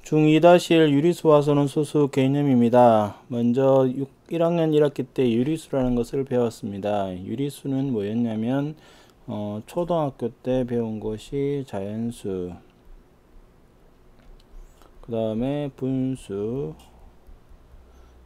중2-1 유리수와수는 소수 개념입니다. 먼저 1학년 1학기 때 유리수라는 것을 배웠습니다. 유리수는 뭐였냐면 초등학교 때 배운 것이 자연수, 그 다음에 분수,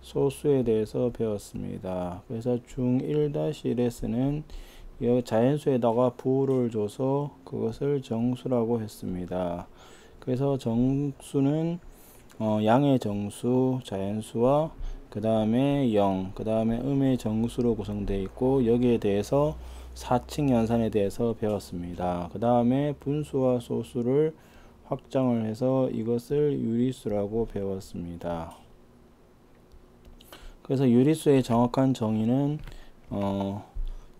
소수에 대해서 배웠습니다. 그래서 중1-1에서는 자연수에다가 부호를 줘서 그것을 정수라고 했습니다. 그래서 정수는 양의 정수, 자연수와 그 다음에 0, 그 다음에 음의 정수로 구성되어 있고, 여기에 대해서 4층 연산에 대해서 배웠습니다. 그 다음에 분수와 소수를 확장을 해서 이것을 유리수라고 배웠습니다. 그래서 유리수의 정확한 정의는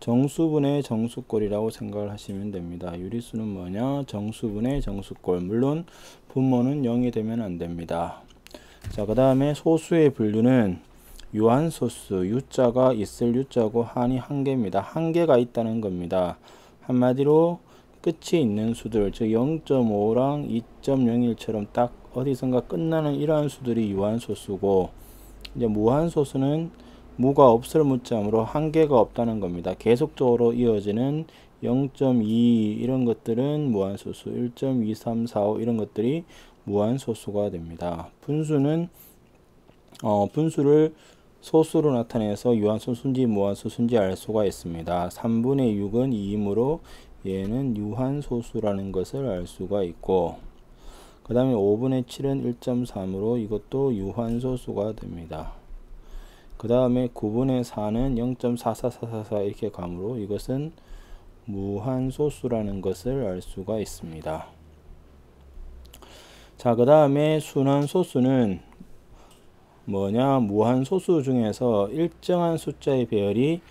정수분의 정수꼴이라고 생각을 하시면 됩니다. 유리수는 뭐냐? 정수분의 정수꼴. 물론 분모는 0이 되면 안 됩니다. 자, 그 다음에 소수의 분류는 유한소수, 유자가 있을 유자고 한이 한 개입니다. 한 개가 있다는 겁니다. 한마디로 끝이 있는 수들, 즉 0.5랑 2.01처럼 딱 어디선가 끝나는 이러한 수들이 유한소수고, 이제 무한소수는 무가 없을 무자므로 한계가 없다는 겁니다. 계속적으로 이어지는 0.2 이런 것들은 무한소수, 1.2345 이런 것들이 무한소수가 됩니다. 분수는 분수를 소수로 나타내서 유한소수인지 무한소수인지 알 수가 있습니다. 3분의 6은 2이므로 얘는 유한소수라는 것을 알 수가 있고, 그 다음에 5분의 7은 1.3으로 이것도 유한소수가 됩니다. 그 다음에 9분의 4는 0.44444 이렇게 가므로 이것은 무한소수라는 것을 알 수가 있습니다. 자, 그 다음에 순환소수는 뭐냐? 무한소수 중에서 일정한 숫자의 배열이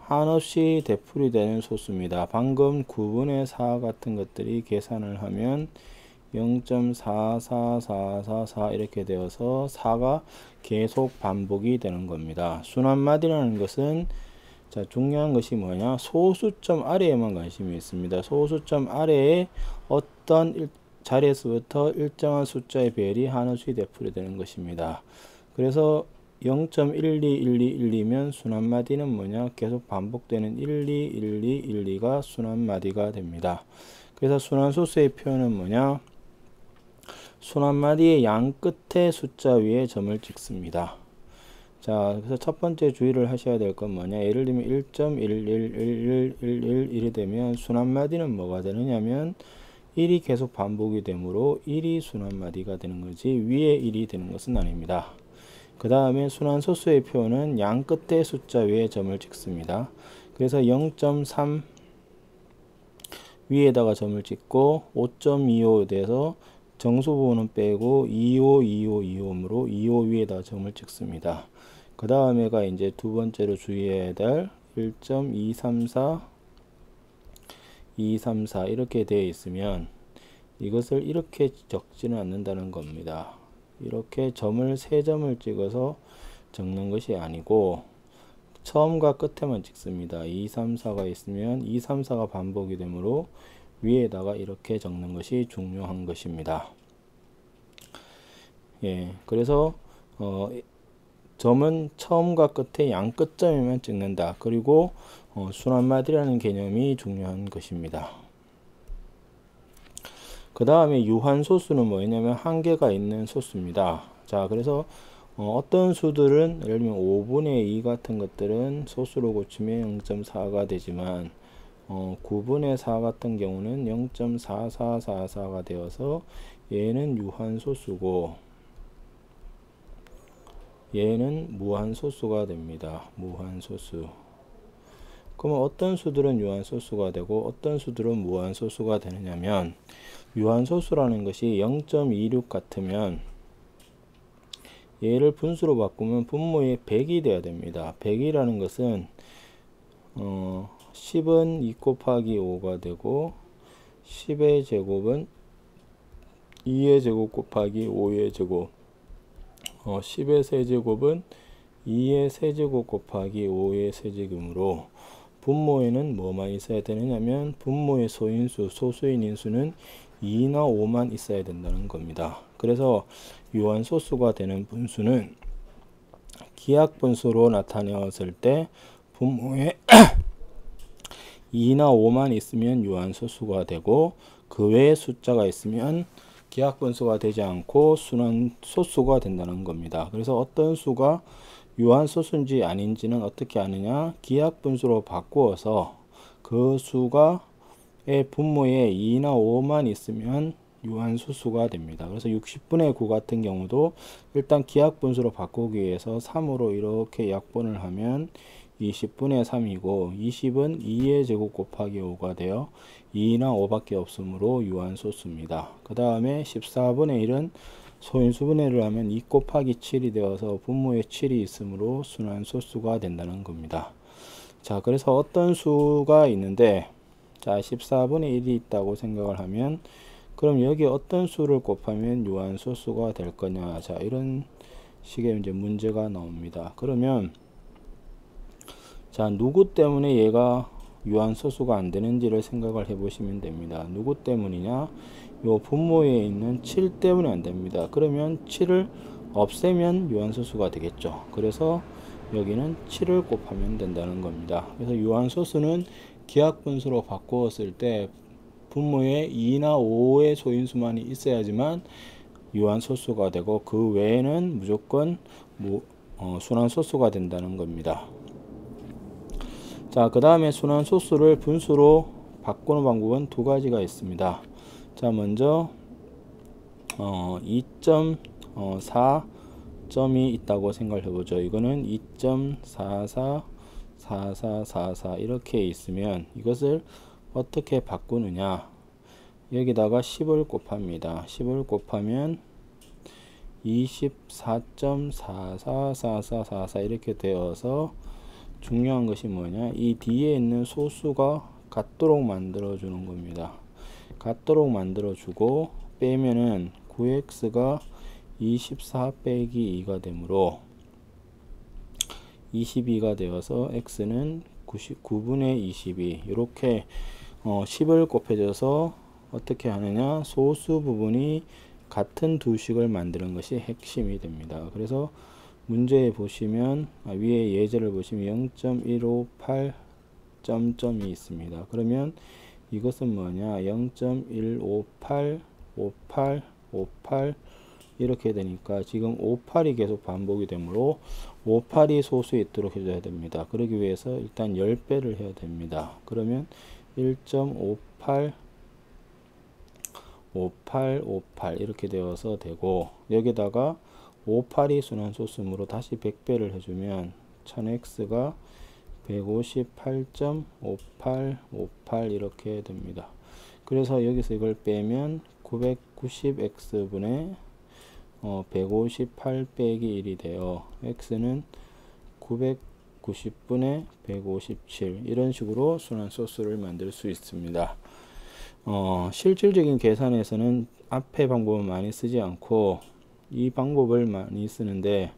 한없이 되풀이 되는 소수입니다. 방금 9분의 4 같은 것들이 계산을 하면 0.44444 이렇게 되어서 4가 계속 반복이 되는 겁니다. 순환마디라는 것은, 자, 중요한 것이 뭐냐? 소수점 아래에만 관심이 있습니다. 소수점 아래에 어떤 자리에서부터 일정한 숫자의 배열이 한없이 되풀이 되는 것입니다. 그래서 0.121212면 순환마디는 뭐냐? 계속 반복되는 121212가 순환마디가 됩니다. 그래서 순환소수의 표현은 뭐냐? 순환마디의 양 끝에 숫자 위에 점을 찍습니다. 자, 그래서 첫 번째 주의를 하셔야 될 건 뭐냐? 예를 들면 1.111111 되면 순환마디는 뭐가 되느냐면 1이 계속 반복이 되므로 1이 순환마디가 되는 거지 위에 1이 되는 것은 아닙니다. 그 다음에 순환소수의 표현은 양 끝에 숫자 위에 점을 찍습니다. 그래서 0.3 위에다가 점을 찍고 5.25에 대해서 정수 부분은 빼고 252525으로 25 위에다 점을 찍습니다. 그 다음에가 이제 두 번째로 주의해야 될 1.234 234 이렇게 되어 있으면 이것을 이렇게 적지는 않는다는 겁니다. 이렇게 점을 세 점을 찍어서 적는 것이 아니고 처음과 끝에만 찍습니다. 234가 있으면 234가 반복이 되므로 위에다가 이렇게 적는 것이 중요한 것입니다. 예, 그래서 점은 처음과 끝에 양 끝점에만 찍는다. 그리고 순환마디라는 개념이 중요한 것입니다. 그 다음에 유한소수는 뭐냐면 한계가 있는 소수입니다. 자, 그래서 어떤 수들은 예를 들면 5분의 2 같은 것들은 소수로 고치면 0.4가 되지만 9분의 4 같은 경우는 0.4444가 되어서 얘는 유한소수고 얘는 무한소수가 됩니다. 무한소수. 그러면 어떤 수들은 유한소수가 되고 어떤 수들은 무한소수가 되느냐면, 유한소수라는 것이 0.26 같으면 얘를 분수로 바꾸면 분모에 100이 돼야 됩니다. 100이라는 것은 10은 2 곱하기 5가 되고 10의 제곱은 2의 제곱 곱하기 5의 제곱, 10의 세제곱은 2의 세제곱 곱하기 5의 세제곱이므로 분모에는 뭐만 있어야 되느냐면 분모의 소인수, 소수인 인수는 2나 5만 있어야 된다는 겁니다. 그래서 유한소수가 되는 분수는 기하분수로 나타내었을 때 분모에 2나 5만 있으면 유한소수가 되고 그 외에 숫자가 있으면 기하분수가 되지 않고 순환소수가 된다는 겁니다. 그래서 어떤 수가 유한소수인지 아닌지는 어떻게 아느냐? 기하분수로 바꾸어서 그 수가의 분모에 2나 5만 있으면 유한소수가 됩니다. 그래서 60분의 9 같은 경우도 일단 기하분수로 바꾸기 위해서 3으로 이렇게 약분을 하면 20분의 3이고 20은 2의 제곱 곱하기 5가 되어 2나 5밖에 없으므로 유한소수입니다. 그 다음에 14분의 1은 소인수분해를 하면 2 곱하기 7이 되어서 분모에 7이 있으므로 순환소수가 된다는 겁니다. 자, 그래서 어떤 수가 있는데 자 14분의 1이 있다고 생각을 하면 그럼 여기 어떤 수를 곱하면 유한소수가 될 거냐. 자, 이런 식의 이제 문제가 나옵니다. 그러면 자, 누구 때문에 얘가 유한소수가 안 되는지를 생각을 해 보시면 됩니다. 누구 때문이냐? 요 분모에 있는 7 때문에 안 됩니다. 그러면 7을 없애면 유한소수가 되겠죠. 그래서 여기는 7을 곱하면 된다는 겁니다. 그래서 유한소수는 기하분수로 바꾸었을 때 분모에 2나 5의 소인수만이 있어야지만 유한소수가 되고 그 외에는 무조건 순환소수가 된다는 겁니다. 자, 그 다음에 순환소수를 분수로 바꾸는 방법은 두 가지가 있습니다. 자, 먼저 2.4점이 있다고 생각을 해보죠. 이거는 2.444444 이렇게 있으면 이것을 어떻게 바꾸느냐? 여기다가 10을 곱합니다. 10을 곱하면 24.444444 이렇게 되어서 중요한 것이 뭐냐? 이 뒤에 있는 소수가 같도록 만들어 주는 겁니다. 같도록 만들어 주고 빼면은 9x가 24 빼기 2가 되므로 22가 되어서 x는 99분의 22 이렇게 10을 곱해줘서 어떻게 하느냐? 소수 부분이 같은 두 식을 만드는 것이 핵심이 됩니다. 그래서 문제에 보시면 위에 예제를 보시면 0.158 점점이 있습니다. 그러면 이것은 뭐냐? 0.158 58 58 이렇게 되니까 지금 58이 계속 반복이 되므로 58이 소수에 있도록 해줘야 됩니다. 그러기 위해서 일단 10배를 해야 됩니다. 그러면 1.58 58 58 이렇게 되어서 되고 여기다가 58이 순환소수므로 다시 100배를 해주면 1000x가 158.5858 이렇게 됩니다. 그래서 여기서 이걸 빼면 990x분의 158 빼기 1이 되어 x는 990분의 157 이런 식으로 순환소수를 만들 수 있습니다. 실질적인 계산에서는 앞의 방법은 많이 쓰지 않고 이 방법을 많이 쓰는데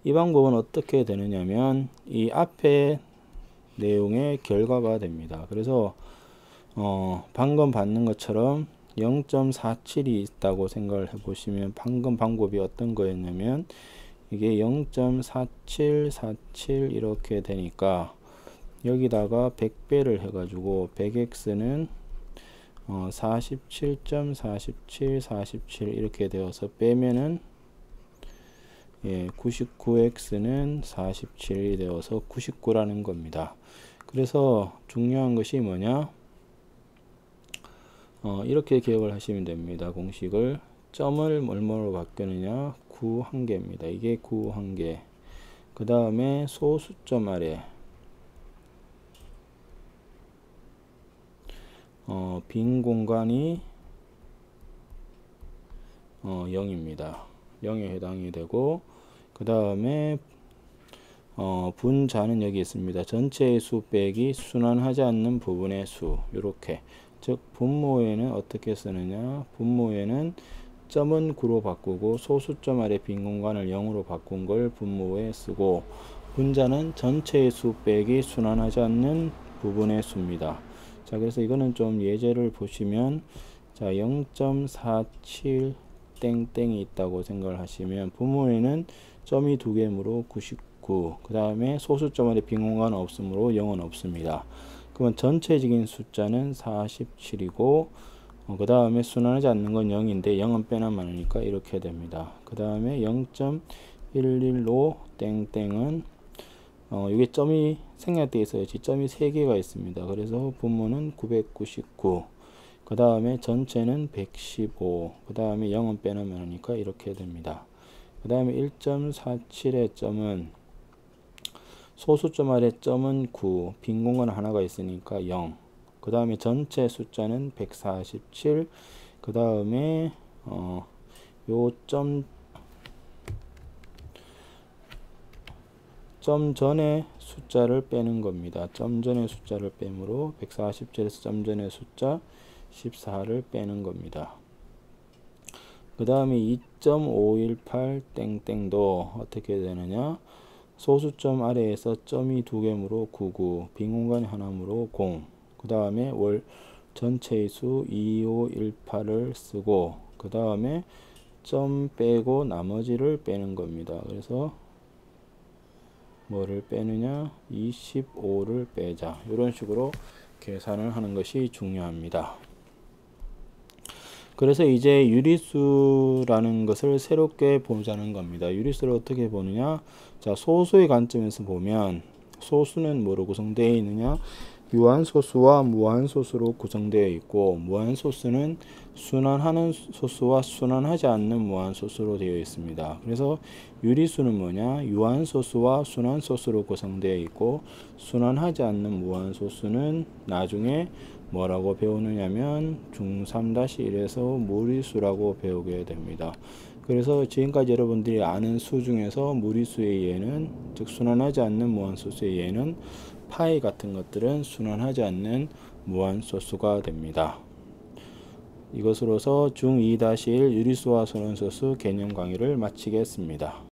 이 방법은 어떻게 되느냐면 이 앞의 내용의 결과가 됩니다. 그래서 방금 받는 것처럼 0.47이 있다고 생각을 해보시면 방금 방법이 어떤 거였냐면 이게 0.4747 이렇게 되니까 여기다가 100배를 해가지고 100x는 47.47 47 이렇게 되어서 빼면은 99x는 47이 되어서 99라는 겁니다. 그래서 중요한 것이 뭐냐? 이렇게 기억을 하시면 됩니다. 공식을 점을 뭐로 바뀌느냐? 9 한 개입니다. 이게 9 한 개. 그 다음에 소수점 아래 빈 공간이 0입니다. 0에 해당이 되고 그 다음에 분자는 여기 있습니다. 전체의 수 빼기 순환하지 않는 부분의 수 이렇게 즉 분모에는 어떻게 쓰느냐 분모에는 점은 9로 바꾸고 소수점 아래 빈 공간을 0으로 바꾼 걸 분모에 쓰고 분자는 전체의 수 빼기 순환하지 않는 부분의 수입니다. 자, 그래서 이거는 좀 예제를 보시면 자, 0.47 땡땡이 있다고 생각을 하시면 분모에는 점이 두 개므로 99, 그 다음에 소수점 아래 빈 공간 없으므로 0은 없습니다. 그러면 전체적인 숫자는 47이고 그 다음에 순환하지 않는 건 0인데 0은 빼나 많으니까 이렇게 됩니다. 그 다음에 0.115 땡땡은 이게 점이 생략되어 있어야지 점이 3개가 있습니다. 그래서 분모는 999, 그 다음에 전체는 115, 그 다음에 0은 빼놓으면 하니까 이렇게 됩니다. 그 다음에 1.47의 점은 소수점 아래 점은 9, 빈 공간 하나가 있으니까 0, 그 다음에 전체 숫자는 147, 그 다음에 요 점 전에 숫자를 빼는 겁니다. 점 전에 숫자를 빼므로 147에서 점 전의 숫자 14를 빼는 겁니다. 그 다음에 2.518 땡땡도 어떻게 되느냐, 소수점 아래에서 점이 두 개므로 99, 빈 공간이 하나므로 0, 그 다음에 월 전체의 수 2518을 쓰고 그 다음에 점 빼고 나머지를 빼는 겁니다. 그래서 뭐를 빼느냐, 25를 빼자. 이런 식으로 계산을 하는 것이 중요합니다. 그래서 이제 유리수라는 것을 새롭게 보자는 겁니다. 유리수를 어떻게 보느냐, 자, 소수의 관점에서 보면 소수는 뭐로 구성되어 있느냐, 유한소수와 무한소수로 구성되어 있고, 무한소수는 순환하는 소수와 순환하지 않는 무한소수로 되어 있습니다. 그래서 유리수는 뭐냐, 유한소수와 순환소수로 구성되어 있고, 순환하지 않는 무한소수는 나중에 뭐라고 배우느냐면 중3-1에서 무리수라고 배우게 됩니다. 그래서 지금까지 여러분들이 아는 수 중에서 무리수의 예는, 즉 순환하지 않는 무한소수의 예는 파이 같은 것들은 순환하지 않는 무한소수가 됩니다. 이것으로서 중2-1 유리수와 순환소수 개념 강의를 마치겠습니다.